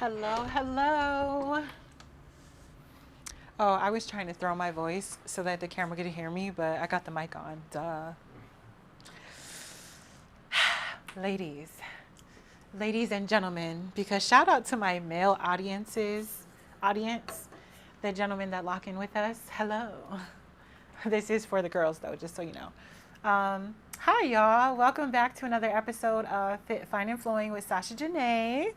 Hello, hello. Oh, I was trying to throw my voice so that the camera could hear me, but I got the mic on. Duh. Ladies, ladies and gentlemen, because shout out to my male audience, the gentlemen that lock in with us. Hello. This is for the girls though, just so you know. Hi y'all, welcome back to another episode of Fit, Fine, and Flowing with Sasha Janae.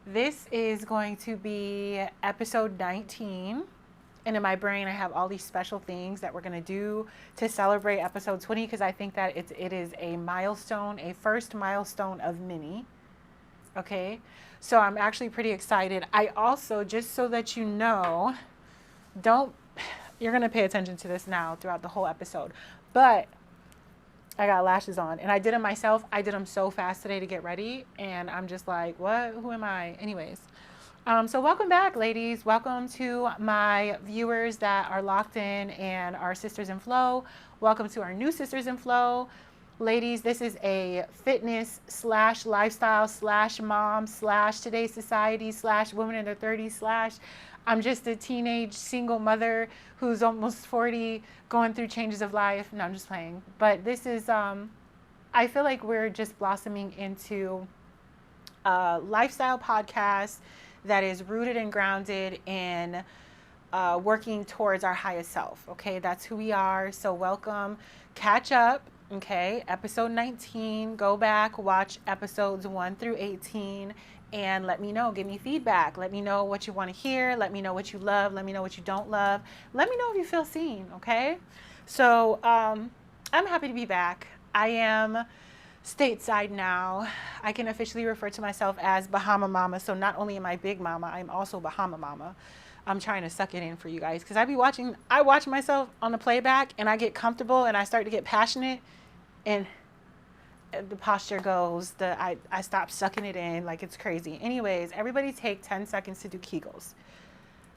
This is going to be episode 19. And in my brain, I have all these special things that we're going to do to celebrate episode 20 because I think that it is a milestone, a first milestone of many. Okay? So I'm actually pretty excited. I also, just so that you know, you're going to pay attention to this now throughout the whole episode. But I got lashes on and I did them myself. I did them so fast today to get ready. And I'm just like, what? Who am I? Anyways. So welcome back, ladies. Welcome to my viewers that are locked in and our Sisters in Flow. Welcome to our new Sisters in Flow. Ladies, this is a fitness / lifestyle / mom / today's society / women in their 30s / I'm just a teenage single mother who's almost 40 going through changes of life. No, I'm just playing. But this is, I feel like we're just blossoming into a lifestyle podcast that is rooted and grounded in working towards our highest self. Okay, that's who we are. So welcome, catch up. Okay, episode 19. Go back, watch episodes 1 through 18, and let me know. Give me feedback. Let me know what you want to hear. Let me know what you love. Let me know what you don't love. Let me know if you feel seen. Okay, so I'm happy to be back. I am stateside now. I can officially refer to myself as Bahama Mama. So not only am I Big Mama, I'm also Bahama Mama. I'm trying to suck it in for you guys because I watch myself on the playback and I get comfortable and I start to get passionate and the posture goes, I stop sucking it in like it's crazy. Anyways, everybody take 10 seconds to do Kegels.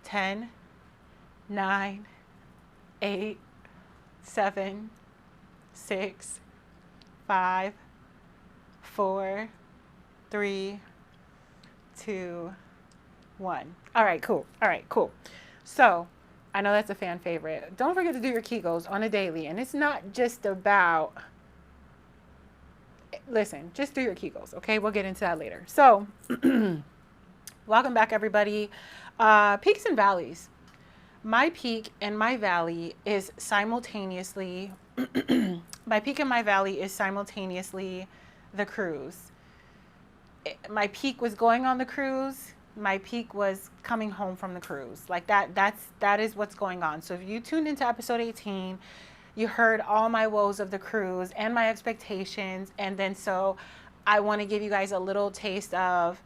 10, 9, 8, 7, 6, 5, 4, 3, 2, 1. All right, cool. So I know that's a fan favorite. Don't forget to do your Kegels on a daily. And it's not just about, listen, just do your Kegels, okay? We'll get into that later. So welcome back, everybody. Peaks and valleys. My peak and my valley is simultaneously, my peak and my valley is simultaneously the cruise. My peak was going on the cruise. My peak was coming home from the cruise. Like that is what's going on. So if you tuned into episode 18, you heard all my woes of the cruise and my expectations. And then so I want to give you guys a little taste of,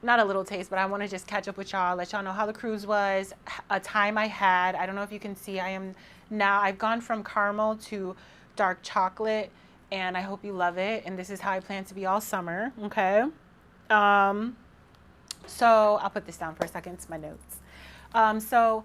not a little taste, but I want to just catch up with y'all, let y'all know how the cruise was, a time I had. I don't know if you can see, I've gone from caramel to dark chocolate, and I hope you love it. And this is how I plan to be all summer, okay? So I'll put this down for a second. It's my notes. So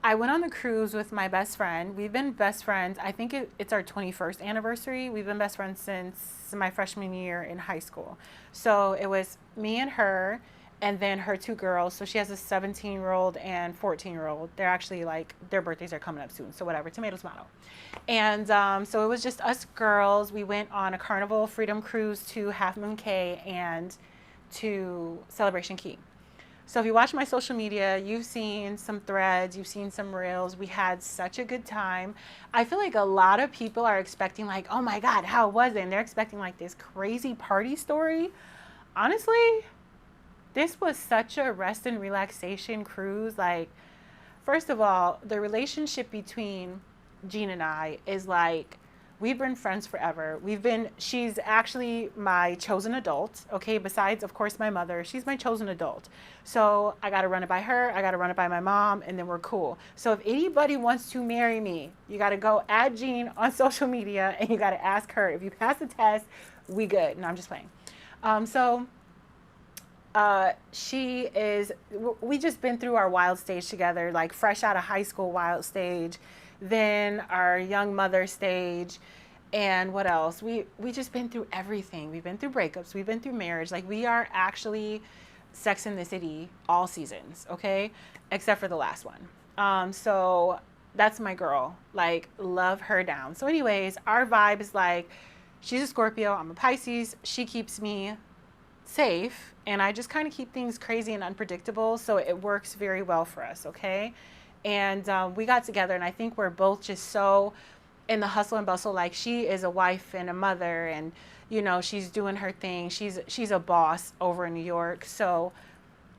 I went on the cruise with my best friend. We've been best friends. I think it's our 21st anniversary. We've been best friends since my freshman year in high school. So it was me and her, and then her two girls. So she has a 17-year-old and 14-year-old. They're actually their birthdays are coming up soon. So whatever, tomato. And so it was just us girls. We went on a Carnival Freedom Cruise to Half Moon Cay and to Celebration Key. So if you watch my social media, you've seen some threads, you've seen some reels. We had such a good time. I feel like a lot of people are expecting oh my God, how was it? And they're expecting this crazy party story. Honestly, this was such a rest and relaxation cruise. First of all, the relationship between Jean and I is we've been friends forever. She's actually my chosen adult, okay? Besides, of course, my mother, she's my chosen adult. So I got to run it by her. I got to run it by my mom, and then we're cool. So if anybody wants to marry me, you got to go add Jean on social media, and you got to ask her. If you pass the test, we good. No, I'm just playing. We just been through our wild stage together, fresh out of high school wild stage, then our young mother stage, and what else? We just been through everything. We've been through breakups. We've been through marriage. We are actually Sex in the City all seasons, okay? Except for the last one. So that's my girl. Like, love her down. So anyways, our vibe is like, she's a Scorpio, I'm a Pisces. She keeps me safe, and I just kind of keep things crazy and unpredictable. So it works very well for us, okay? And we got together, and I think we're both just so in the hustle and bustle. Like, she is a wife and a mother, and you know, she's doing her thing. She's a boss over in New York. So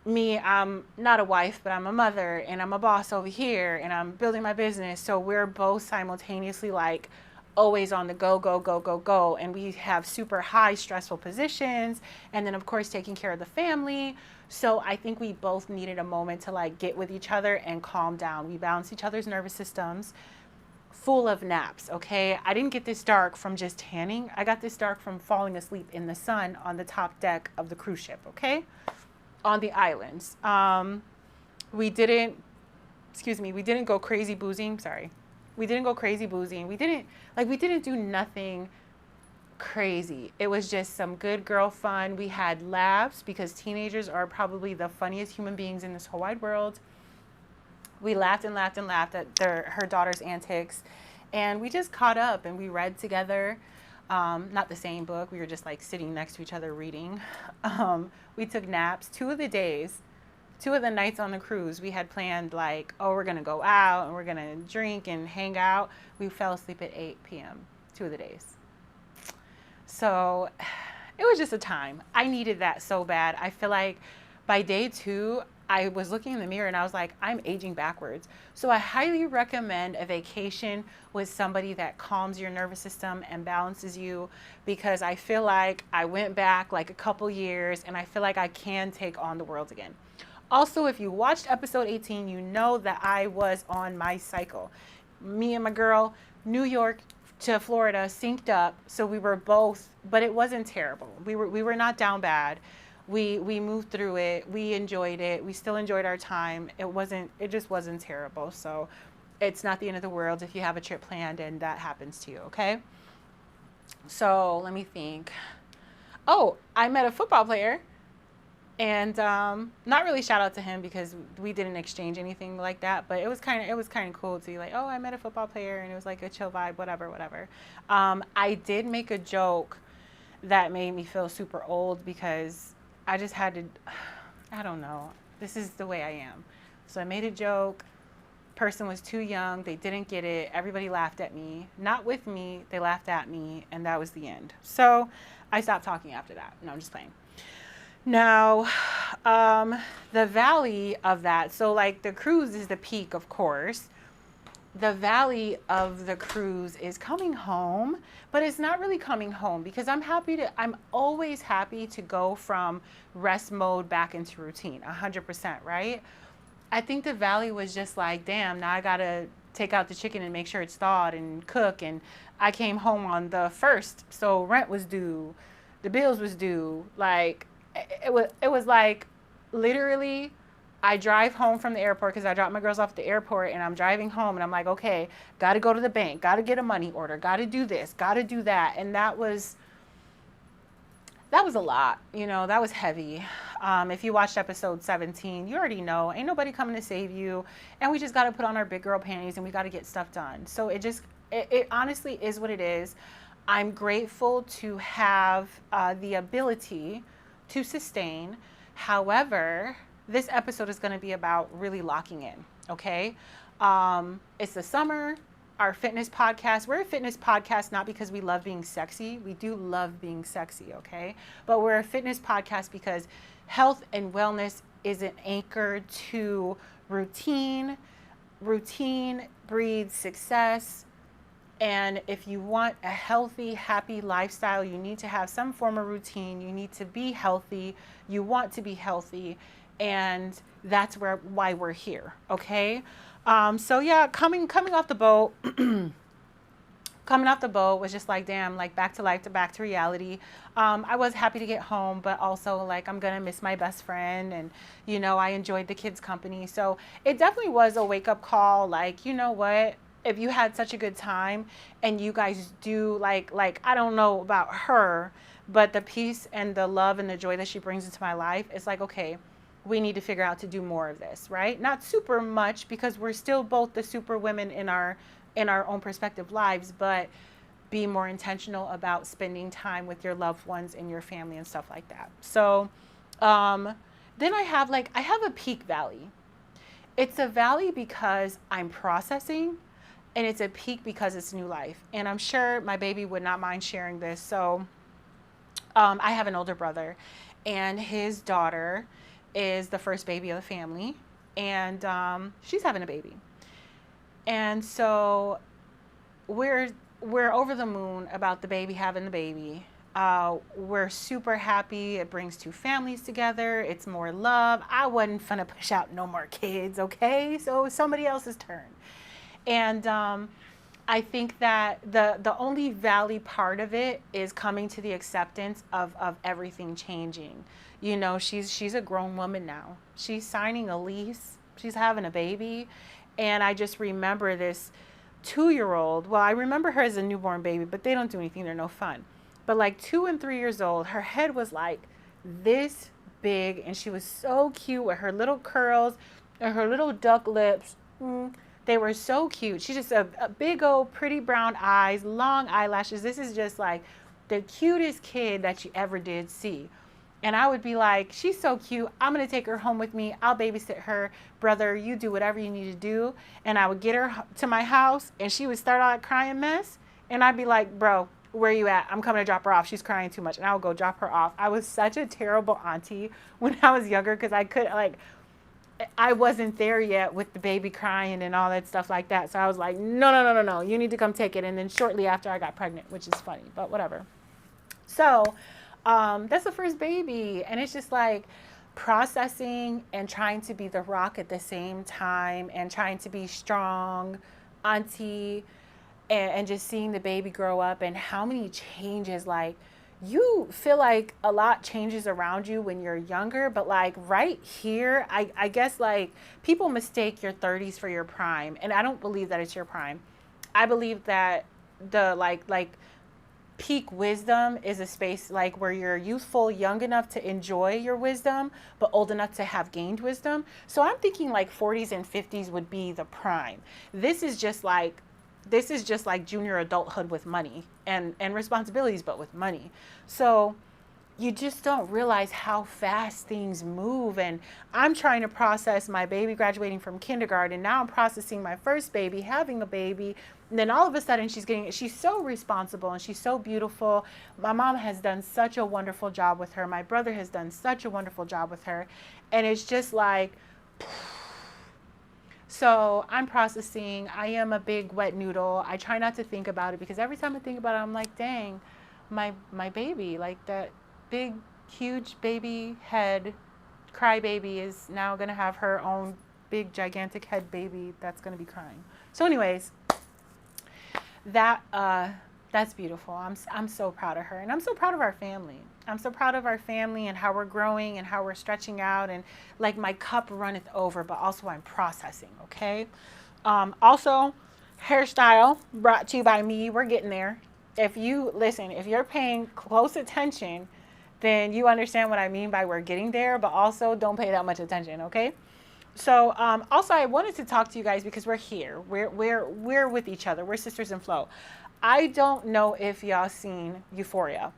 me, I'm not a wife, but I'm a mother, and I'm a boss over here, and I'm building my business. So we're both simultaneously like always on the go, go, go, go, go. And we have super high stressful positions. And then of course, taking care of the family. So I think we both needed a moment to like get with each other and calm down. We balance each other's nervous systems, full of naps, okay? I didn't get this dark from just tanning. I got this dark from falling asleep in the sun on the top deck of the cruise ship, okay? On the islands. We didn't go crazy boozing. Sorry. We didn't go crazy boozing. We didn't do nothing crazy. It was just some good girl fun. We had laughs because teenagers are probably the funniest human beings in this whole wide world. We laughed and laughed and laughed at her daughter's antics. And we just caught up and we read together. Not the same book. We were just like sitting next to each other reading. We took naps. Two of the nights on the cruise, we had planned like, oh, we're going to go out and we're going to drink and hang out. We fell asleep at 8 p.m. 2 of the days. So it was just a time. I needed that so bad. I feel like by day 2, I was looking in the mirror and I was like, I'm aging backwards. So I highly recommend a vacation with somebody that calms your nervous system and balances you, because I feel like I went back like a couple years and I feel like I can take on the world again. Also, if you watched episode 18, you know that I was on my cycle. Me and my girl, New York to Florida, synced up. So we were both, but it wasn't terrible. We were not down bad. We moved through it. We enjoyed it. We still enjoyed our time. It just wasn't terrible. So it's not the end of the world if you have a trip planned and that happens to you, okay? So let me think. Oh, I met a football player, and not really shout out to him because we didn't exchange anything like that, but it was kind of cool to be like, oh, I met a football player, and it was like a chill vibe, whatever. I did make a joke that made me feel super old because I just had to, I don't know. This is the way I am. So I made a joke. Person was too young. They didn't get it. Everybody laughed at me. Not with me. They laughed at me. And that was the end. So I stopped talking after that. No, I'm just playing. Now, the valley of that. So like the cruise is the peak, of course. The valley of the cruise is coming home, but it's not really coming home because I'm always happy to go from rest mode back into routine, 100%, right? I think the valley was just like, damn, now I gotta take out the chicken and make sure it's thawed and cook. And I came home on the 1st, so rent was due, the bills was due. Like it was like literally, I drive home from the airport because I dropped my girls off at the airport, and I'm driving home and I'm like, okay, got to go to the bank, got to get a money order, got to do this, got to do that. And that was a lot, that was heavy. If you watched episode 17, you already know, ain't nobody coming to save you. And we just got to put on our big girl panties and we got to get stuff done. So it honestly is what it is. I'm grateful to have the ability to sustain. However, this episode is going to be about really locking in, okay? It's the summer, our fitness podcast. We're a fitness podcast not because we love being sexy. We do love being sexy, okay? But we're a fitness podcast because health and wellness is an anchor to routine. Routine breeds success. And if you want a healthy, happy lifestyle, you need to have some form of routine. You need to be healthy. You want to be healthy. And that's why we're here, okay? So yeah, coming off the boat, coming off the boat was just like, damn, like back to life, back to reality. I was happy to get home, but also like I'm gonna miss my best friend, and I enjoyed the kids' company. So it definitely was a wake-up call. Like, you know what? If you had such a good time and you guys do like I don't know about her, but the peace and the love and the joy that she brings into my life, it's like, okay, we need to figure out to do more of this, right? Not super much, because we're still both the super women in our own prospective lives, but be more intentional about spending time with your loved ones and your family and stuff like that. So then I have a peak valley. It's a valley because I'm processing, and it's a peak because it's new life. And I'm sure my baby would not mind sharing this. So I have an older brother, and his daughter is the first baby of the family, and she's having a baby. And so we're over the moon about the baby having the baby. We're super happy. It brings two families together. It's more love. I wasn't finna push out no more kids, okay? So it's somebody else's turn. And I think that the only valley part of it is coming to the acceptance of everything changing. You know, she's a grown woman now. She's signing a lease. She's having a baby. And I just remember this 2-year-old. Well, I remember her as a newborn baby, but they don't do anything. They're no fun. But like 2 and 3 years old, her head was like this big, and she was so cute with her little curls and her little duck lips. They were so cute. She's just a big old pretty brown eyes, long eyelashes. This is just like the cutest kid that you ever did see. And I would be like, she's so cute. I'm going to take her home with me. I'll babysit her. Brother, you do whatever you need to do. And I would get her to my house, and she would start out a crying mess. And I'd be like, bro, where you at? I'm coming to drop her off. She's crying too much. And I would go drop her off. I was such a terrible auntie when I was younger, because I wasn't there yet with the baby crying and all that stuff like that. So I was like, no. You need to come take it. And then shortly after, I got pregnant, which is funny, but whatever. So that's the first baby. And it's just like processing and trying to be the rock at the same time, and trying to be strong auntie, and just seeing the baby grow up, and how many changes. Like, you feel like a lot changes around you when you're younger, but like right here, I guess like people mistake your 30s for your prime, and I don't believe that it's your prime. I believe that the like peak wisdom is a space like where you're youthful, young enough to enjoy your wisdom, but old enough to have gained wisdom. So I'm thinking like 40s and 50s would be the prime. This is just like junior adulthood with money and responsibilities, but with money. So you just don't realize how fast things move. And I'm trying to process my baby graduating from kindergarten. Now I'm processing my first baby, having a baby. And then all of a sudden she's so responsible, and she's so beautiful. My mom has done such a wonderful job with her. My brother has done such a wonderful job with her. And it's just like, so I'm processing. I am a big wet noodle. I try not to think about it, because every time I think about it, I'm like, dang, my baby, like that big, huge baby head crybaby is now going to have her own big, gigantic head baby that's going to be crying. So anyways, that's beautiful. I'm so proud of her, and I'm so proud of our family. I'm so proud of our family and how we're growing and how we're stretching out, and like my cup runneth over, but also I'm processing. Okay. Also, hairstyle brought to you by me. We're getting there. If you're paying close attention, then you understand what I mean by we're getting there, but also don't pay that much attention. Okay. So also I wanted to talk to you guys because we're here. We're with each other. We're sisters in flow. I don't know if y'all seen Euphoria.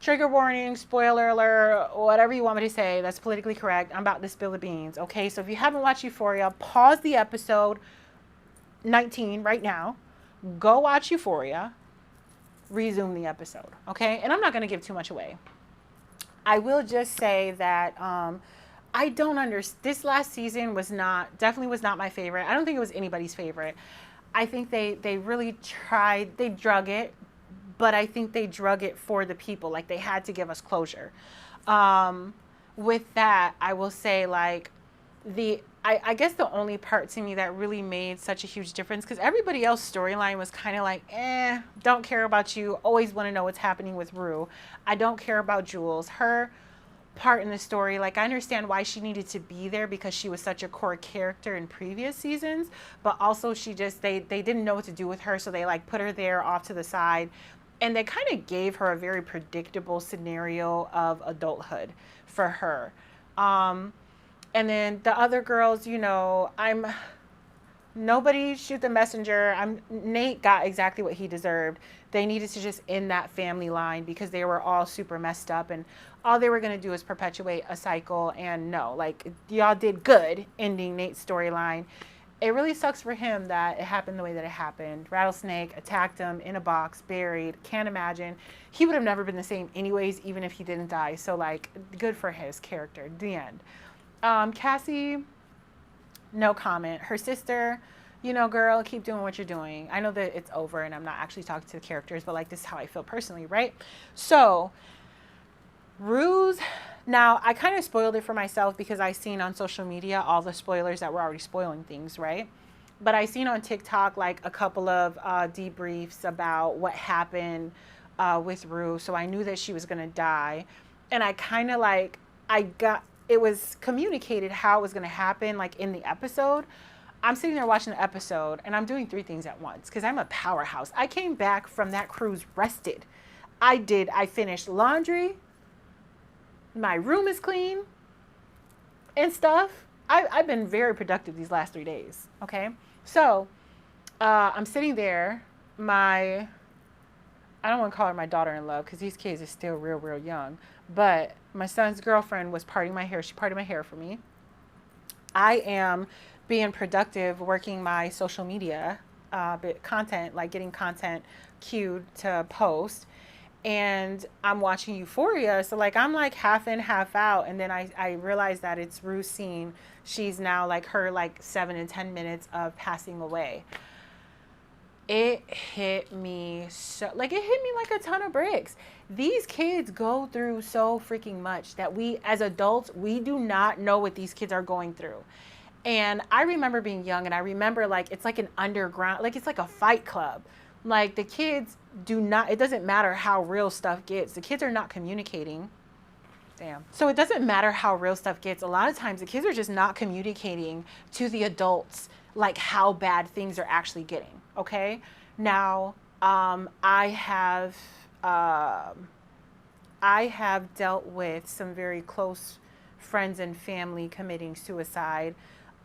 Trigger warning, spoiler alert, whatever you want me to say, that's politically correct. I'm about to spill the beans. Okay, so if you haven't watched Euphoria, pause the episode 19 right now. Go watch Euphoria. Resume the episode. Okay, and I'm not going to give too much away. I will just say that I don't understand. This last season definitely was not my favorite. I don't think it was anybody's favorite. I think they really tried. They drug it, but I think they drug it for the people. Like, they had to give us closure. With that, I will say, like, I guess the only part to me that really made such a huge difference, because everybody else's storyline was kind of like, don't care about you. Always want to know what's happening with Rue. I don't care about Jules. Her part in the story, like, I understand why she needed to be there because she was such a core character in previous seasons, but also they didn't know what to do with her, so they like put her there off to the side, and they kind of gave her a very predictable scenario of adulthood for her. And then the other girls, nobody shoot the messenger. Nate got exactly what he deserved. They needed to just end that family line because they were all super messed up, and all they were going to do is perpetuate a cycle. And no, like, y'all did good ending Nate's storyline. It really sucks for him that it happened the way that it happened. Rattlesnake attacked him in a box, buried. Can't imagine. He would have never been the same anyways, even if he didn't die. So, like, good for his character. The end. Cassie, no comment. Her sister, girl, keep doing what you're doing. I know that it's over and I'm not actually talking to the characters, but, like, this is how I feel personally, right? So, Ruse, now I kind of spoiled it for myself because I seen on social media all the spoilers that were already spoiling things, right? But I seen on TikTok like a couple of debriefs about what happened with Rue. So I knew that she was going to die. And I kind of like, it was communicated how it was going to happen, like in the episode. I'm sitting there watching the episode and I'm doing 3 things at once because I'm a powerhouse. I came back from that cruise rested. I finished laundry. My room is clean and stuff. I've been very productive these last 3 days. Okay. So, I'm sitting there. I don't want to call her my daughter-in-law because these kids are still real, real young. But my son's girlfriend was parting my hair. She parted my hair for me. I am being productive, working my social media content, like getting content queued to post. And I'm watching Euphoria. So like, I'm like half in, half out. And then I realized that it's Rue's scene. She's now like her like 7 and 10 minutes of passing away. It hit me like a ton of bricks. These kids go through so freaking much that we as adults, we do not know what these kids are going through. And I remember being young and I remember like, it's like an underground, like it's like a fight club. Like the kids it doesn't matter how real stuff gets. The kids are not communicating. Damn. So it doesn't matter how real stuff gets. A lot of times the kids are just not communicating to the adults like how bad things are actually getting. Okay. Now, I have dealt with some very close friends and family committing suicide,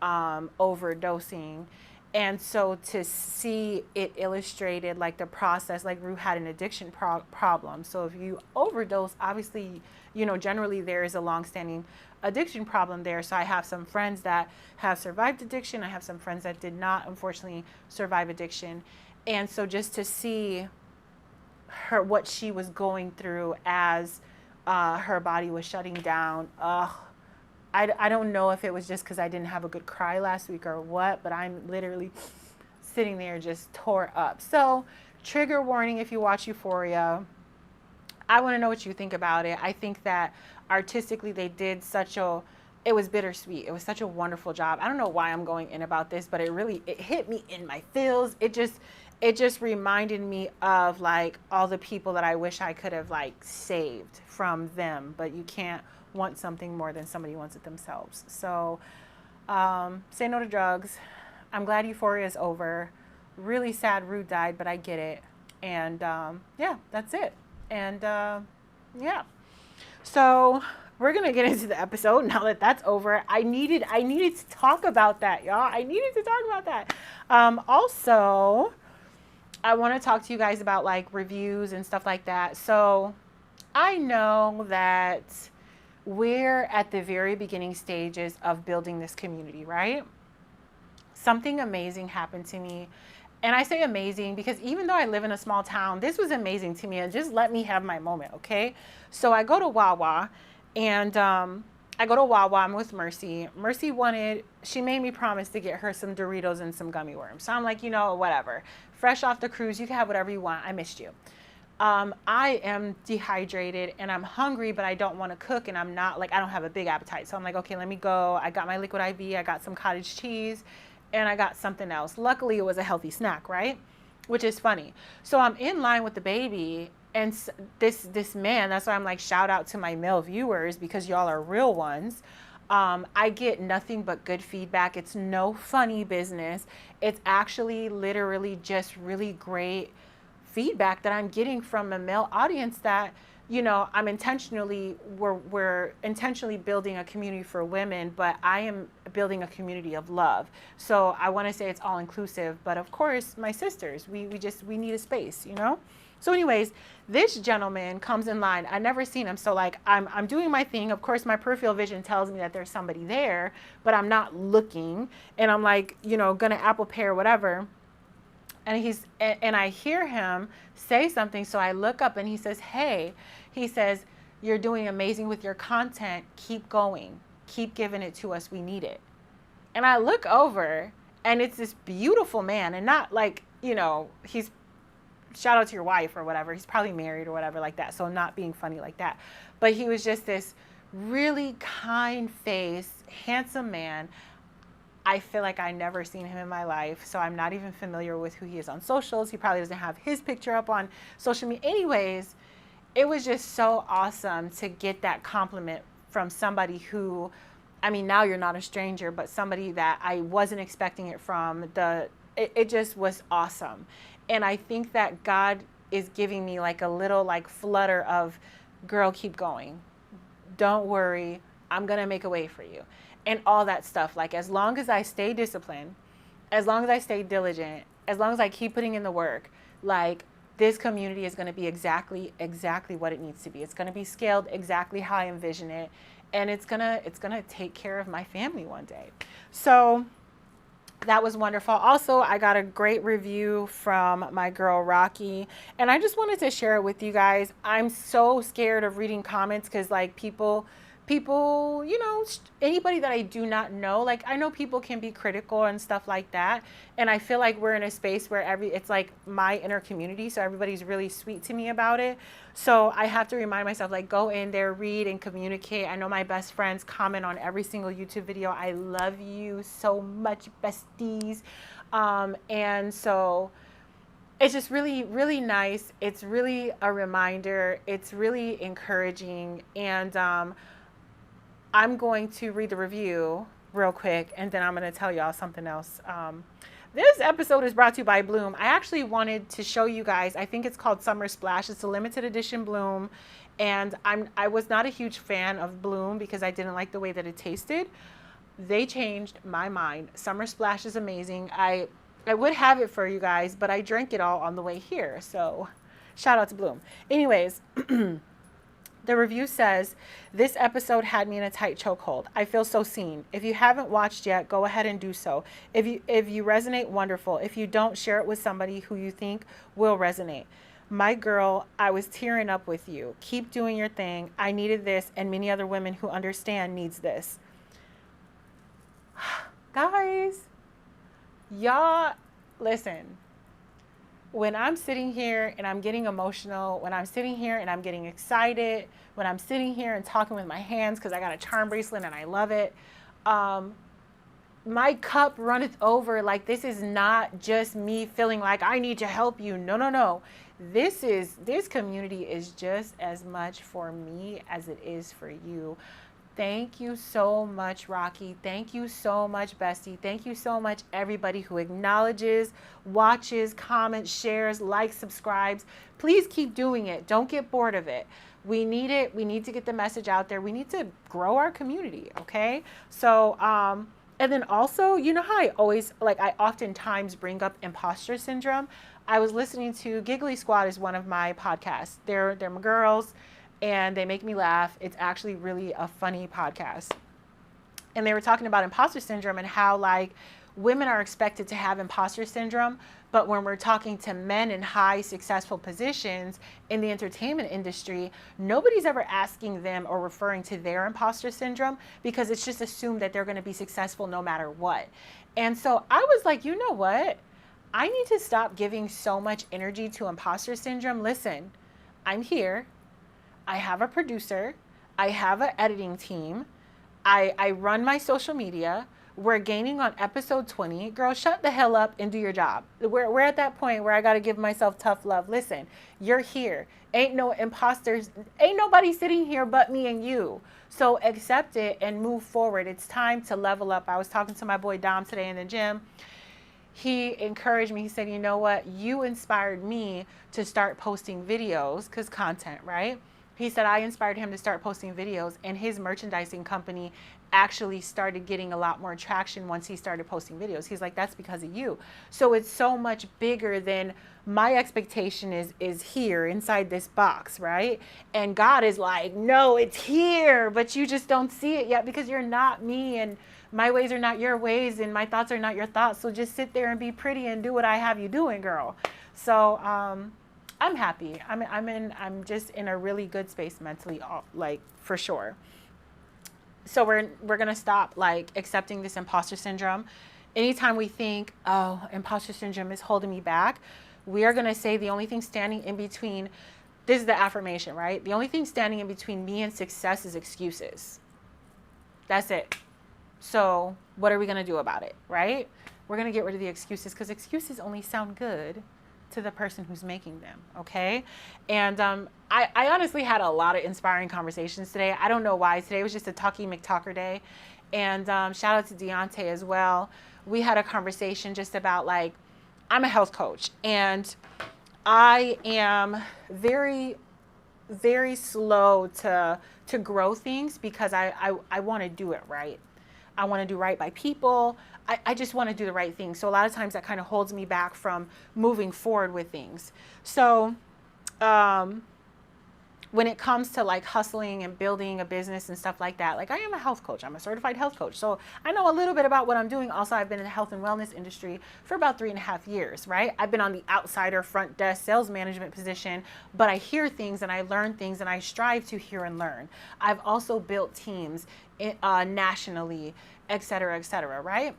overdosing. And so to see it illustrated, like the process, like Rue had an addiction problem. So if you overdose, obviously, generally there is a longstanding addiction problem there. So I have some friends that have survived addiction. I have some friends that did not, unfortunately, survive addiction. And so just to see what she was going through as her body was shutting down, I don't know if it was just because I didn't have a good cry last week or what, but I'm literally sitting there just tore up. So, trigger warning if you watch Euphoria. I want to know what you think about it. I think that artistically they did it was bittersweet. It was such a wonderful job. I don't know why I'm going in about this, but it hit me in my feels. It just reminded me of like all the people that I wish I could have like saved from them, but you can't want something more than somebody wants it themselves. So say no to drugs. I'm glad Euphoria is over. Really sad Rue died, but I get it. And yeah, that's it. And yeah. So we're gonna get into the episode now that that's over. I needed to talk about that, y'all. I needed to talk about that. Also, I want to talk to you guys about like reviews and stuff like that. So I know that we're at the very beginning stages of building this community, right? Something amazing happened to me. And I say amazing because even though I live in a small town, this was amazing to me. And just let me have my moment, okay? So I go to Wawa and I'm with Mercy. Mercy she made me promise to get her some Doritos and some gummy worms. So I'm like, whatever. Fresh off the cruise, you can have whatever you want. I missed you. I am dehydrated and I'm hungry, but I don't want to cook and I'm not like, I don't have a big appetite. So I'm like, okay, let me go. I got my liquid IV. I got some cottage cheese and I got something else. Luckily it was a healthy snack, right? Which is funny. So I'm in line with the baby and this man, that's why I'm like, shout out to my male viewers because y'all are real ones. I get nothing but good feedback. It's no funny business. It's actually literally just really great feedback that I'm getting from a male audience that you know, we're intentionally building a community for women, but I am building a community of love. So I want to say it's all inclusive, but of course, my sisters, we need a space, you know? So anyways, this gentleman comes in line. I never seen him. So like I'm doing my thing. Of course, my peripheral vision tells me that there's somebody there, but I'm not looking. And I'm like, you know, gonna Apple Pay or whatever. And I hear him say something. So I look up and he says, hey, he says, you're doing amazing with your content. Keep going. Keep giving it to us. We need it. And I look over and it's this beautiful man, and not like, you know, he's, shout out to your wife or whatever. He's probably married or whatever like that. So not being funny like that. But he was just this really kind face, handsome man. I feel like I never seen him in my life. So I'm not even familiar with who he is on socials. He probably doesn't have his picture up on social media. Anyways, it was just so awesome to get that compliment from somebody who, I mean, now you're not a stranger, but somebody that I wasn't expecting it from. It just was awesome. And I think that God is giving me like a little like flutter of, girl, keep going. Don't worry. I'm going to make a way for you. And all that stuff. Like, as long as I stay disciplined, as long as I stay diligent, as long as I keep putting in the work, like, this community is going to be exactly what it needs to be. It's going to be scaled exactly how I envision it. And it's going to take care of my family one day. So that was wonderful. Also, I got a great review from my girl Rocky, and I just wanted to share it with you guys. I'm so scared of reading comments because like people, you know, anybody that I do not know, like I know people can be critical and stuff like that. And I feel like we're in a space where it's like my inner community. So everybody's really sweet to me about it. So I have to remind myself, like, go in there, read and communicate. I know my best friends comment on every single YouTube video. I love you so much, besties. And so it's just really, really nice. It's really a reminder. It's really encouraging. And, I'm going to read the review real quick, and then I'm going to tell y'all something else. This episode is brought to you by Bloom. I actually wanted to show you guys, I think it's called Summer Splash. It's a limited edition Bloom, and I was not a huge fan of Bloom because I didn't like the way that it tasted. They changed my mind. Summer Splash is amazing. I would have it for you guys, but I drank it all on the way here, so shout out to Bloom. Anyways, the review says, this episode had me in a tight chokehold. I feel so seen. If you haven't watched yet, go ahead and do so. If you resonate, wonderful. If you don't, share it with somebody who you think will resonate. My girl, I was tearing up with you. Keep doing your thing. I needed this, and many other women who understand needs this. Guys, y'all, listen. When I'm sitting here and I'm getting emotional, when I'm sitting here and I'm getting excited, when I'm sitting here and talking with my hands because I got a charm bracelet and I love it, my cup runneth over. Like, this is not just me feeling like I need to help you. No, no, no. This community is just as much for me as it is for you. Thank you so much, Rocky. Thank you so much, Bestie. Thank you so much, everybody who acknowledges, watches, comments, shares, likes, subscribes. Please keep doing it. Don't get bored of it. We need it. We need to get the message out there. We need to grow our community, okay? So, and then also, you know how I oftentimes bring up imposter syndrome? I was listening to Giggly Squad is one of my podcasts. They're my girls, and they make me laugh. It's actually really a funny podcast. And they were talking about imposter syndrome and how like women are expected to have imposter syndrome, but when we're talking to men in high successful positions in the entertainment industry, nobody's ever asking them or referring to their imposter syndrome because it's just assumed that they're going to be successful no matter what. And so I was like, you know what? I need to stop giving so much energy to imposter syndrome. Listen, I'm here. I have a producer. I have an editing team. I run my social media. We're gaining on episode 20. Girl, shut the hell up and do your job. We're at that point where I got to give myself tough love. Listen, you're here. Ain't no imposters. Ain't nobody sitting here but me and you. So accept it and move forward. It's time to level up. I was talking to my boy Dom today in the gym. He encouraged me. He said, you know what? You inspired me to start posting videos because content, right? He said I inspired him to start posting videos, and his merchandising company actually started getting a lot more traction once he started posting videos. He's like, that's because of you. So it's so much bigger than my expectation is here inside this box, right? And God is like, no, it's here, but you just don't see it yet because you're not me, and my ways are not your ways, and my thoughts are not your thoughts. So just sit there and be pretty and do what I have you doing, girl. So I'm happy. I'm just in a really good space mentally, like, for sure. So we're gonna stop like accepting this imposter syndrome. Anytime we think, oh, imposter syndrome is holding me back, we are gonna say the only thing standing in between, this is the affirmation, right? The only thing standing in between me and success is excuses. That's it. So what are we gonna do about it, right? We're gonna get rid of the excuses, because excuses only sound good to the person who's making them, okay? And I honestly had a lot of inspiring conversations today. I don't know why. Today was just a Talkie McTalker day. And shout out to Deontay as well. We had a conversation just about, like, I'm a health coach, and I am very, very slow to grow things because I want to do it right. I want to do right by people. I just want to do the right thing. So a lot of times that kind of holds me back from moving forward with things. So when it comes to like hustling and building a business and stuff like that, like, I am a health coach. I'm a certified health coach. So I know a little bit about what I'm doing. Also, I've been in the health and wellness industry for about 3.5 years, right? I've been on the outsider front desk sales management position, but I hear things and I learn things, and I strive to hear and learn. I've also built teams nationally, et cetera, right?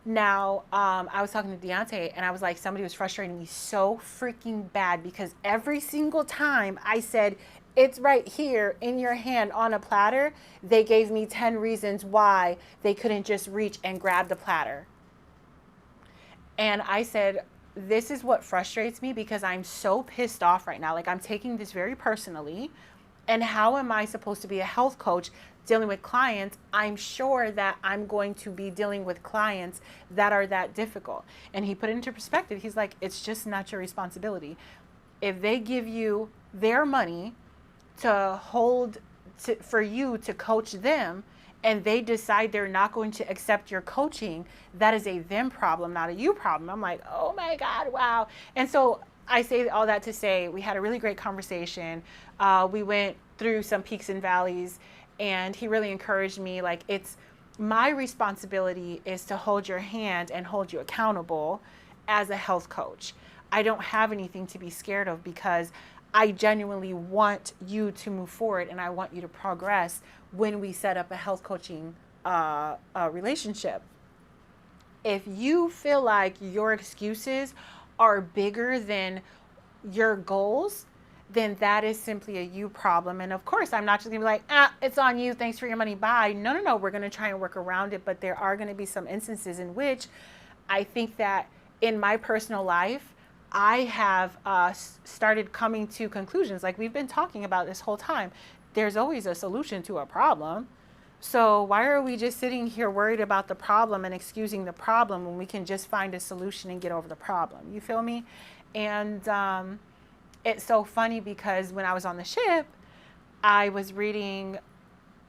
Now, I was talking to Deontay, and I was like, somebody was frustrating me so freaking bad because every single time I said, it's right here in your hand on a platter, they gave me 10 reasons why they couldn't just reach and grab the platter. And I said, this is what frustrates me because I'm so pissed off right now. Like, I'm taking this very personally. And how am I supposed to be a health coach dealing with clients? I'm sure that I'm going to be dealing with clients that are that difficult. And he put it into perspective. He's like, it's just not your responsibility. If they give you their money for you to coach them, and they decide they're not going to accept your coaching, that is a them problem, not a you problem. I'm like, oh my God, wow. And so I say all that to say we had a really great conversation. We went through some peaks and valleys, and he really encouraged me. Like, it's my responsibility is to hold your hand and hold you accountable as a health coach. I don't have anything to be scared of because I genuinely want you to move forward, and I want you to progress when we set up a health coaching relationship. If you feel like your excuses are bigger than your goals, then that is simply a you problem. And of course, I'm not just gonna be like, it's on you, thanks for your money, bye. No, we're gonna try and work around it. But there are gonna be some instances in which I think that in my personal life, I have started coming to conclusions, like we've been talking about this whole time. There's always a solution to a problem. So why are we just sitting here worried about the problem and excusing the problem when we can just find a solution and get over the problem? You feel me? And it's so funny because when I was on the ship, I was reading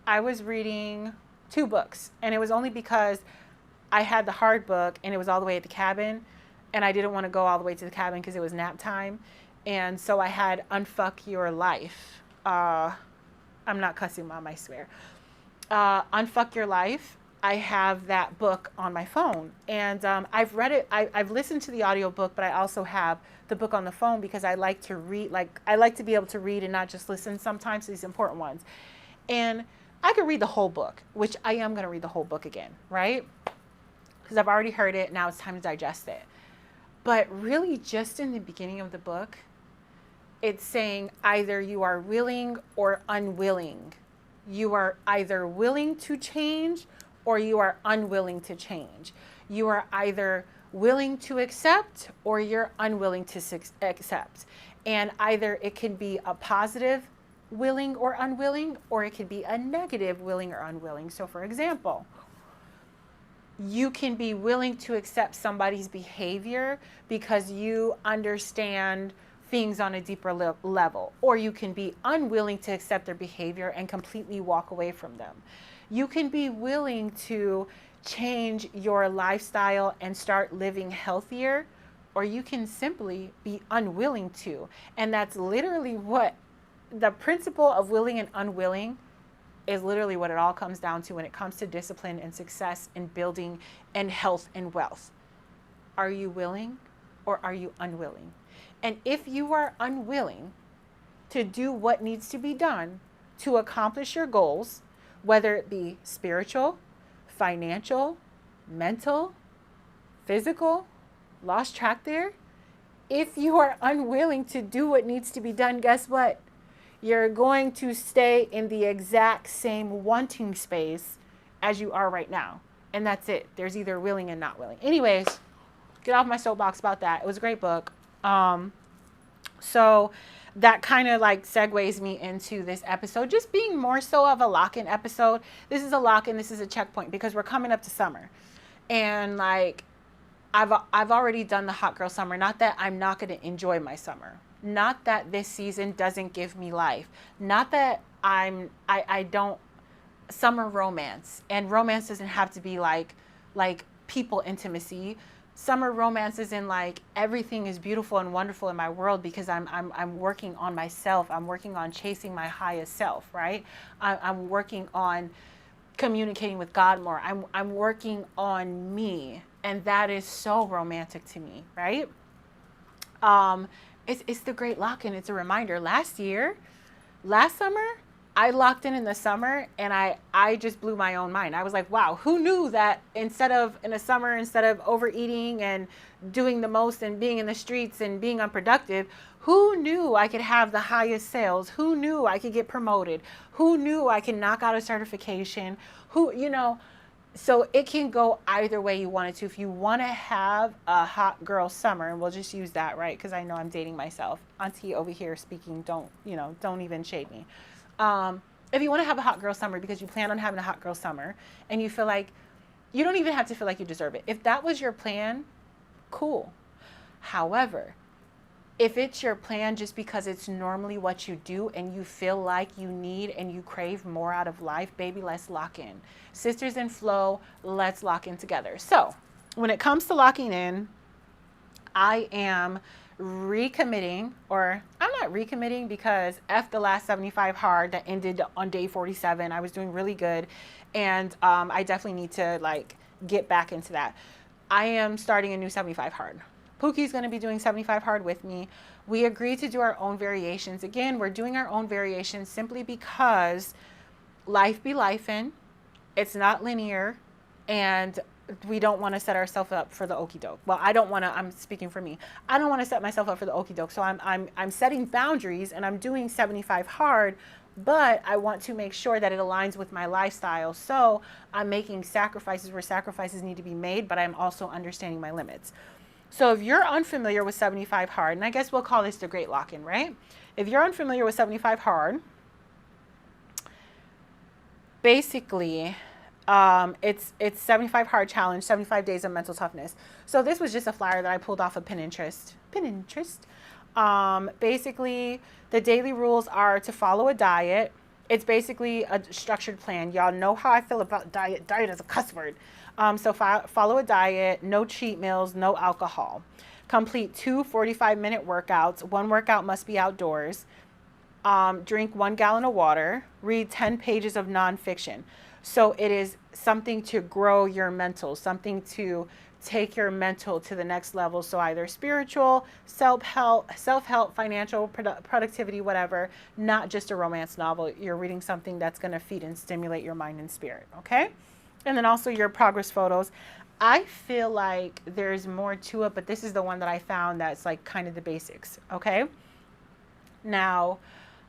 2 books, and it was only because I had the hard book and it was all the way at the cabin, and I didn't want to go all the way to the cabin because it was nap time. And so I had Unfuck Your Life. I'm not cussing, Mom, I swear. Unfuck Your Life. I have that book on my phone, and I've read it. I've listened to the audiobook, but I also have the book on the phone because I like to read. Like, I like to be able to read and not just listen sometimes to these important ones. And I could read the whole book, which I am going to read the whole book again, right? Because I've already heard it. Now it's time to digest it. But really, just in the beginning of the book, it's saying either you are willing or unwilling. You are either willing to change or you are unwilling to change. You are either willing to accept or you're unwilling to accept. And either it can be a positive willing or unwilling, or it could be a negative willing or unwilling. So for example, you can be willing to accept somebody's behavior because you understand things on a deeper level, or you can be unwilling to accept their behavior and completely walk away from them. You can be willing to change your lifestyle and start living healthier, or you can simply be unwilling to. And that's literally what the principle of willing and unwilling is, literally what it all comes down to when it comes to discipline and success and building and health and wealth. Are you willing or are you unwilling? And if you are unwilling to do what needs to be done to accomplish your goals, whether it be spiritual, financial, mental, physical, lost track there. If you are unwilling to do what needs to be done, guess what? You're going to stay in the exact same wanting space as you are right now. And that's it. There's either willing and not willing. Anyways, get off my soapbox about that. It was a great book. So that kind of like segues me into this episode, just being more so of a lock-in episode. This is a lock-in, this is a checkpoint, because we're coming up to summer. And like, I've already done the hot girl summer. Not that I'm not going to enjoy my summer. Not that this season doesn't give me life. Not that I don't, summer romance. And romance doesn't have to be like people intimacy. Summer romance is in like everything is beautiful and wonderful in my world because I'm working on myself. I'm working on chasing my highest self, right? I'm working on communicating with God more. I'm working on me, and that is so romantic to me, right? It's the great lock-in. It's a reminder. Last summer, I locked in the summer, and I just blew my own mind. I was like, wow, who knew that instead of overeating and doing the most and being in the streets and being unproductive, who knew I could have the highest sales? Who knew I could get promoted? Who knew I could knock out a certification? So it can go either way you want it to. If you want to have a hot girl summer, and we'll just use that, right? Because I know I'm dating myself. Auntie over here speaking, don't even shade me. If you want to have a hot girl summer because you plan on having a hot girl summer and you feel like, you don't even have to feel like you deserve it. If that was your plan, cool. However, if it's your plan just because it's normally what you do and you feel like you need and you crave more out of life, baby, let's lock in. Sisters in flow, let's lock in together. So when it comes to locking in, I am recommitting, or I'm not recommitting because F the last 75 hard that ended on day 47. I was doing really good. And I definitely need to like get back into that. I am starting a new 75 hard. Pookie's going to be doing 75 hard with me. We agreed to do our own variations. Again, we're doing our own variations simply because life be lifing. It's not linear, and we don't want to set ourselves up for the okie doke. Well, I don't want to, I'm speaking for me. I don't want to set myself up for the okie doke. So I'm setting boundaries and I'm doing 75 hard, but I want to make sure that it aligns with my lifestyle. So I'm making sacrifices where sacrifices need to be made, but I'm also understanding my limits. So if you're unfamiliar with 75 hard, and I guess we'll call this the great lock-in, right? If you're unfamiliar with 75 hard, basically, it's 75 hard challenge, 75 days of mental toughness. So this was just a flyer that I pulled off of Pinterest. Basically, the daily rules are to follow a diet. It's basically a structured plan. Y'all know how I feel about diet. Diet is a cuss word. So follow a diet, no cheat meals, no alcohol. Complete 2 45-minute workouts. One workout must be outdoors. Drink 1 gallon of water. Read 10 pages of nonfiction. So it is something to grow your mental, something to take your mental to the next level. So either spiritual, self-help, financial, productivity, whatever, not just a romance novel. You're reading something that's going to feed and stimulate your mind and spirit, okay? And then also your progress photos. I feel like there's more to it, but this is the one that I found that's like kind of the basics, okay? Now,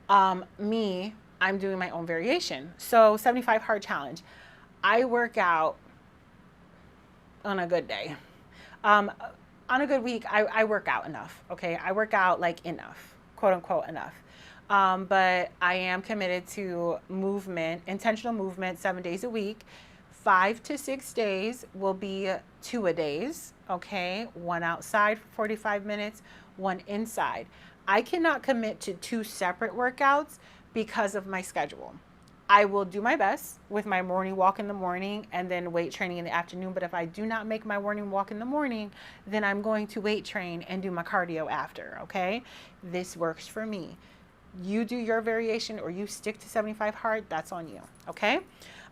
I'm doing my own variation. So 75 hard challenge. I work out on a good day. On a good week, I work out enough, okay? I work out like enough, quote unquote enough. But I am committed to movement, intentional movement, 7 days a week. 5 to 6 days will be 2-a-days, okay? 1 outside for 45 minutes, 1 inside. I cannot commit to 2 separate workouts because of my schedule. I will do my best with my morning walk in the morning and then weight training in the afternoon. But if I do not make my morning walk in the morning, then I'm going to weight train and do my cardio after, okay? This works for me. You do your variation or you stick to 75 hard, that's on you, okay?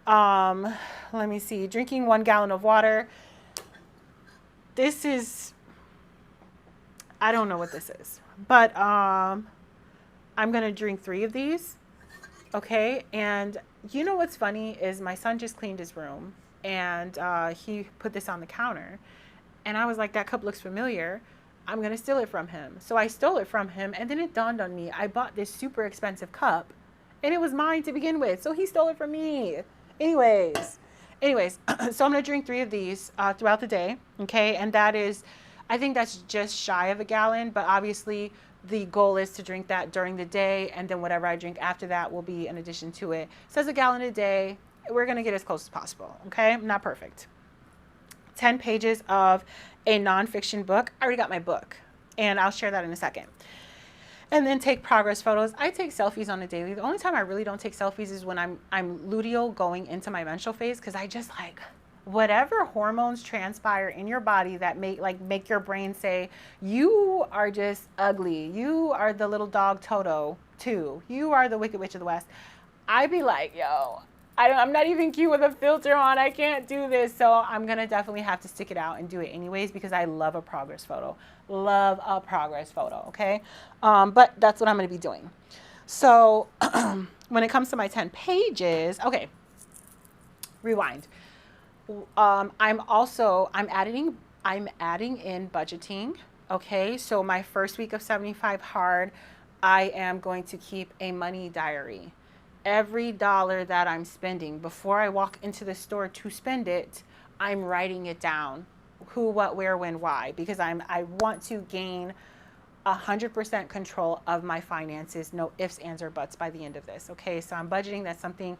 Let me see. Drinking 1 gallon of water. This is, I don't know what this is, but I'm going to drink 3 of these. Okay, and you know what's funny is my son just cleaned his room and he put this on the counter and I was like, that cup looks familiar. I'm going to steal it from him. So I stole it from him and then it dawned on me, I bought this super expensive cup and it was mine to begin with. So he stole it from me. Anyways, so I'm going to drink 3 of these throughout the day. Okay, and that is, I think that's just shy of a gallon, but obviously the goal is to drink that during the day, and then whatever I drink after that will be in addition to it. It says a gallon a day. We're going to get as close as possible, okay? I'm not perfect. 10 pages of a nonfiction book. I already got my book, and I'll share that in a second. And then take progress photos. I take selfies on a daily. The only time I really don't take selfies is when I'm luteal going into my menstrual phase, because I just like, whatever hormones transpire in your body that make your brain say, you are just ugly. You are the little dog Toto too. You are the Wicked Witch of the West. I'd be like, yo, I'm not even cute with a filter on. I can't do this. So I'm going to definitely have to stick it out and do it anyways because I love a progress photo. Love a progress photo, okay? But that's what I'm going to be doing. So when it comes to my 10 pages, okay, rewind. I'm adding in budgeting. Okay, so my first week of 75 hard, I am going to keep a money diary. Every dollar that I'm spending, before I walk into the store to spend it, I'm writing it down. Who, what, where, when, why, because I want to gain 100% control of my finances. No ifs, ands, or buts by the end of this. Okay, so I'm budgeting. That's something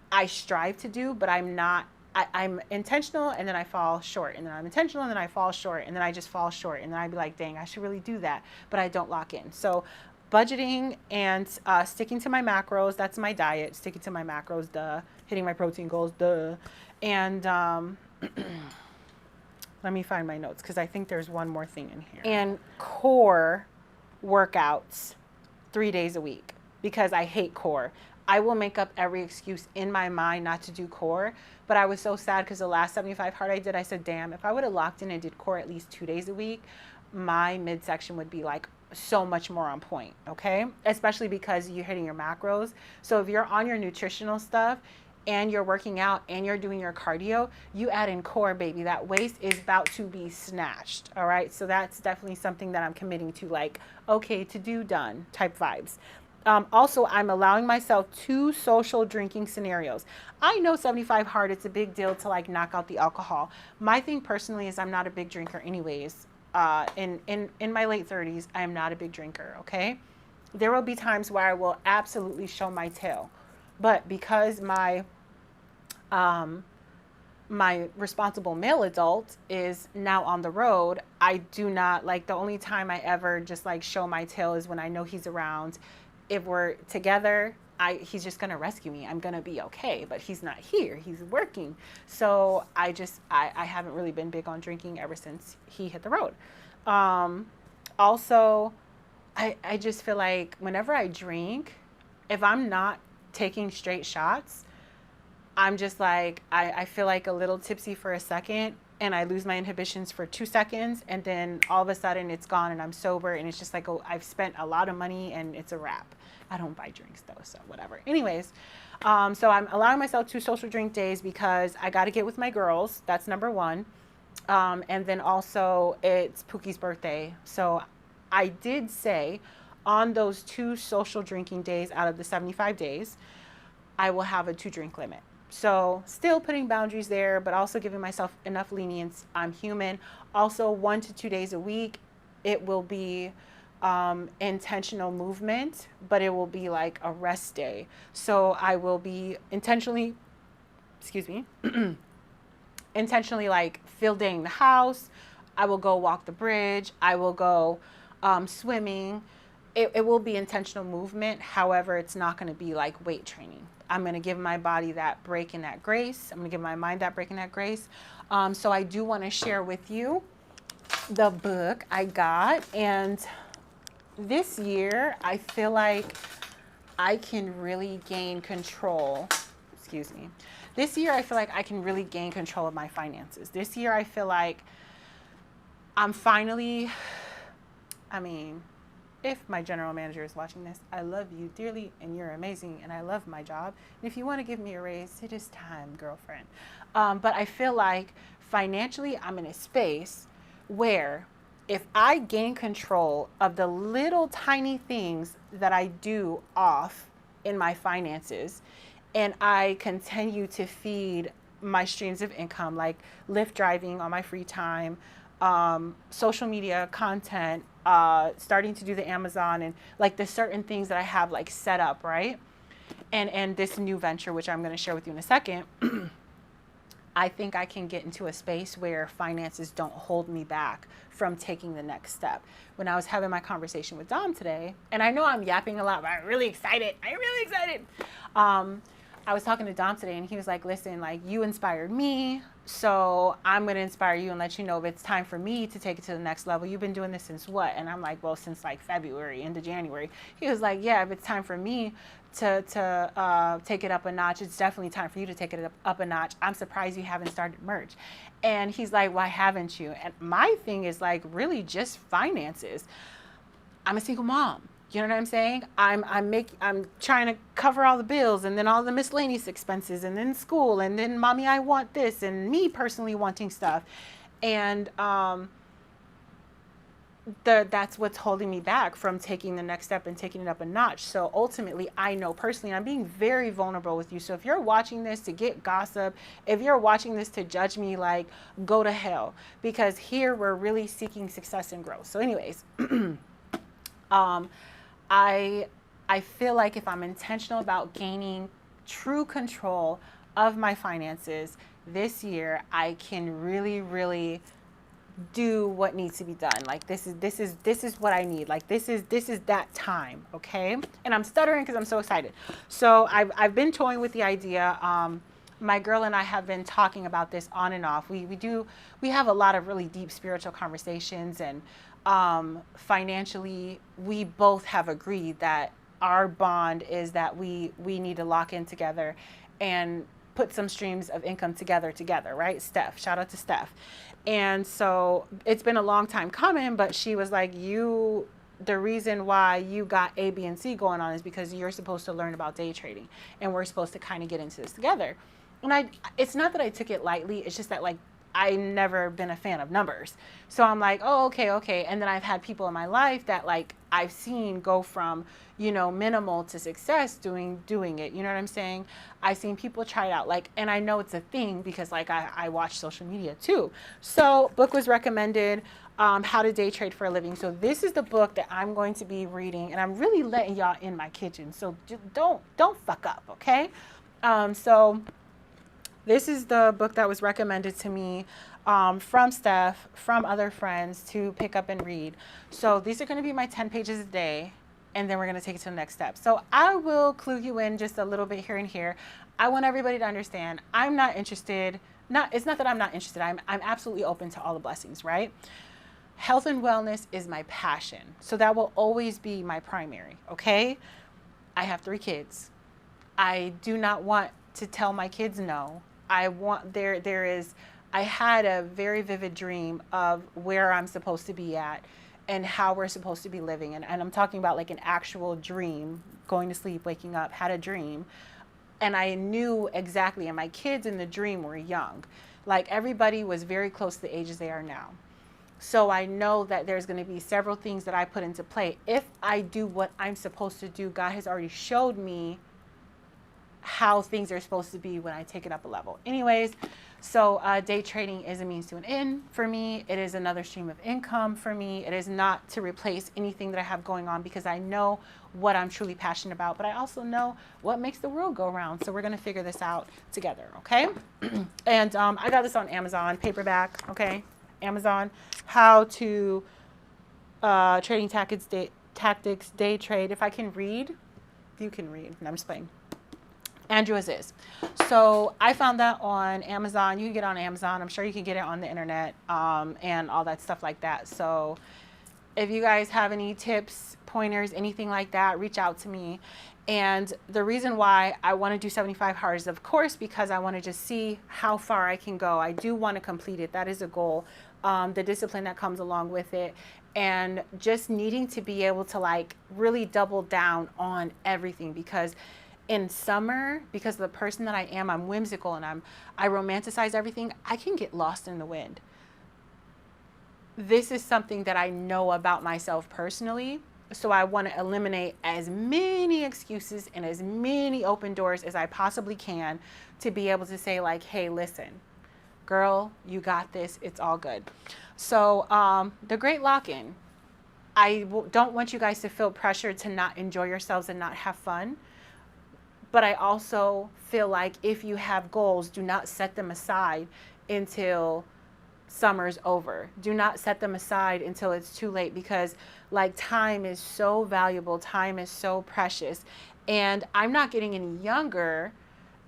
I strive to do, but I'm intentional and then I fall short, and then I'm intentional and then I fall short, and then I just fall short, and then I'd be like, dang, I should really do that, but I don't lock in. So budgeting and sticking to my macros, that's my diet, sticking to my macros, duh, hitting my protein goals, duh. And let me find my notes because I think there's one more thing in here. And core workouts 3 days a week because I hate core. I will make up every excuse in my mind not to do core, but I was so sad because the last 75 hard I did, I said, damn, if I would have locked in and did core at least 2 days a week, my midsection would be like so much more on point, okay? Especially because you're hitting your macros. So if you're on your nutritional stuff and you're working out and you're doing your cardio, you add in core, baby. That waist is about to be snatched, all right? So that's definitely something that I'm committing to, like, okay, to do, done type vibes. Also, I'm allowing myself 2 social drinking scenarios. I know 75 hard, it's a big deal to like knock out the alcohol. My thing personally is I'm not a big drinker anyways. In my late 30s, I am not a big drinker, okay? There will be times where I will absolutely show my tail. But because my responsible male adult is now on the road, I do not, like, the only time I ever just like show my tail is when I know he's around. If we're together, he's just going to rescue me. I'm going to be okay, but he's not here. He's working. So I haven't really been big on drinking ever since he hit the road. Also, I just feel like whenever I drink, if I'm not taking straight shots, I'm just like, I feel like a little tipsy for a second and I lose my inhibitions for 2 seconds, and then all of a sudden it's gone and I'm sober, and it's just like, oh, I've spent a lot of money and it's a wrap. I don't buy drinks though, so whatever. Anyways, so I'm allowing myself 2 social drink days because I got to get with my girls. That's number 1. And then also it's Pookie's birthday. So I did say on those 2 social drinking days out of the 75 days, I will have a 2 drink limit. So still putting boundaries there, but also giving myself enough lenience. I'm human. Also 1 to 2 days a week, it will be intentional movement, but it will be like a rest day. So I will be intentionally like fielding the house. I will go walk the bridge. I will go swimming. it will be intentional movement. However, it's not going to be like weight training. I'm going to give my body that break and that grace. I'm going to give my mind that break and that grace. So I do want to share with you the book I got. And this year, I feel like I can really gain control. Excuse me. This year, I feel like I can really gain control of my finances. This year, I feel like I'm finally, if my general manager is watching this, I love you dearly and you're amazing and I love my job. And if you want to give me a raise, it is time, girlfriend. But I feel like financially I'm in a space where if I gain control of the little tiny things that I do off in my finances and I continue to feed my streams of income, like Lyft driving on my free time, social media content, starting to do the Amazon and like the certain things that I have like set up, right? And this new venture, which I'm going to share with you in a second, I think I can get into a space where finances don't hold me back from taking the next step. When I was having my conversation with Dom today, and I know I'm yapping a lot, but I'm really excited. I was talking to Dom today and he was like, listen, like you inspired me. So I'm going to inspire you and let you know if it's time for me to take it to the next level. You've been doing this since what? And I'm like, well, since like February, into January. He was like, yeah, if it's time for me to take it up a notch, it's definitely time for you to take it up a notch. I'm surprised you haven't started merch. And he's like, why haven't you? And my thing is like really just finances. I'm a single mom. You know what I'm saying? I'm trying to cover all the bills and then all the miscellaneous expenses and then school and then mommy, I want this and me personally wanting stuff. And that's what's holding me back from taking the next step and taking it up a notch. So ultimately, I know personally, and I'm being very vulnerable with you. So if you're watching this to get gossip, if you're watching this to judge me, like go to hell, because here we're really seeking success and growth. So anyways, I feel like if I'm intentional about gaining true control of my finances this year, I can really, really do what needs to be done. Like this is what I need. Like this is that time, okay? And I'm stuttering because I'm so excited. So I've been toying with the idea. My girl and I have been talking about this on and off. We have a lot of really deep spiritual conversations, and financially, we both have agreed that our bond is that we need to lock in together and put some streams of income together, right? Steph, shout out to Steph. And so it's been a long time coming, but she was like, the reason why you got A, B, and C going on is because you're supposed to learn about day trading and we're supposed to kind of get into this together. And it's not that I took it lightly. It's just that like, I never been a fan of numbers. So I'm like, oh, okay. And then I've had people in my life that like I've seen go from, minimal to success doing it. You know what I'm saying? I've seen people try it out, like, and I know it's a thing because like I watch social media too. So book was recommended, How to Day Trade for a Living. So this is the book that I'm going to be reading, and I'm really letting y'all in my kitchen. So just don't fuck up, okay? So this is the book that was recommended to me from Steph, from other friends to pick up and read. So these are going to be my 10 pages a day, and then we're going to take it to the next step. So I will clue you in just a little bit here and here. I want everybody to understand I'm not interested. It's not that I'm not interested. I'm absolutely open to all the blessings, right? Health and wellness is my passion. So that will always be my primary, okay? I have 3 kids. I do not want to tell my kids no. I had a very vivid dream of where I'm supposed to be at and how we're supposed to be living. And I'm talking about like an actual dream, going to sleep, waking up, had a dream. And I knew exactly, and my kids in the dream were young. Like everybody was very close to the ages they are now. So I know that there's going to be several things that I put into play. If I do what I'm supposed to do, God has already showed me how things are supposed to be when I take it up a level. Anyways, so day trading is a means to an end for me. It is another stream of income for me. It is not to replace anything that I have going on because I know what I'm truly passionate about, but I also know what makes the world go round. So we're going to figure this out together, okay? And I got this on Amazon, paperback, okay? Amazon, How to Trading tactics, day trade. If I can read, you can read. No, I'm just playing. Andrew Aziz. So I found that on Amazon. You can get it on Amazon. I'm sure you can get it on the internet, and all that stuff like that. So if you guys have any tips, pointers, anything like that, reach out to me. And the reason why I want to do 75 hard is, of course, because I want to just see how far I can go. I do want to complete it. That is a goal. The discipline that comes along with it, and just needing to be able to like really double down on everything, because in summer, because of the person that I am, I'm whimsical and I romanticize everything. I can get lost in the wind. This is something that I know about myself personally. So I want to eliminate as many excuses and as many open doors as I possibly can to be able to say like, hey, listen, girl, you got this. It's all good. So the great lock-in. Don't want you guys to feel pressure to not enjoy yourselves and not have fun. But I also feel like if you have goals, do not set them aside until summer's over. Do not set them aside until it's too late, because like time is so valuable. Time is so precious. And I'm not getting any younger.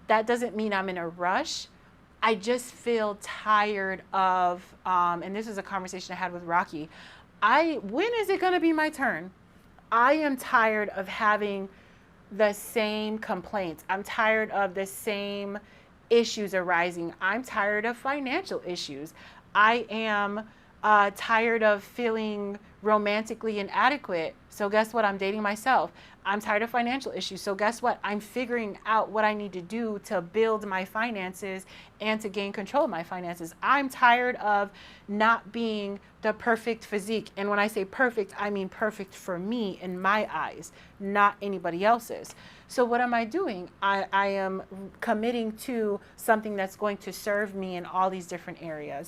That doesn't mean I'm in a rush. I just feel tired of, and this is a conversation I had with Rocky. When is it going to be my turn? I am tired of having the same complaints. I'm tired of the same issues arising. I'm tired of financial issues. I am tired of feeling romantically inadequate. So guess what? I'm dating myself. I'm tired of financial issues. So guess what? I'm figuring out what I need to do to build my finances and to gain control of my finances. I'm tired of not being the perfect physique. And when I say perfect, I mean perfect for me in my eyes, not anybody else's. So what am I doing? I am committing to something that's going to serve me in all these different areas.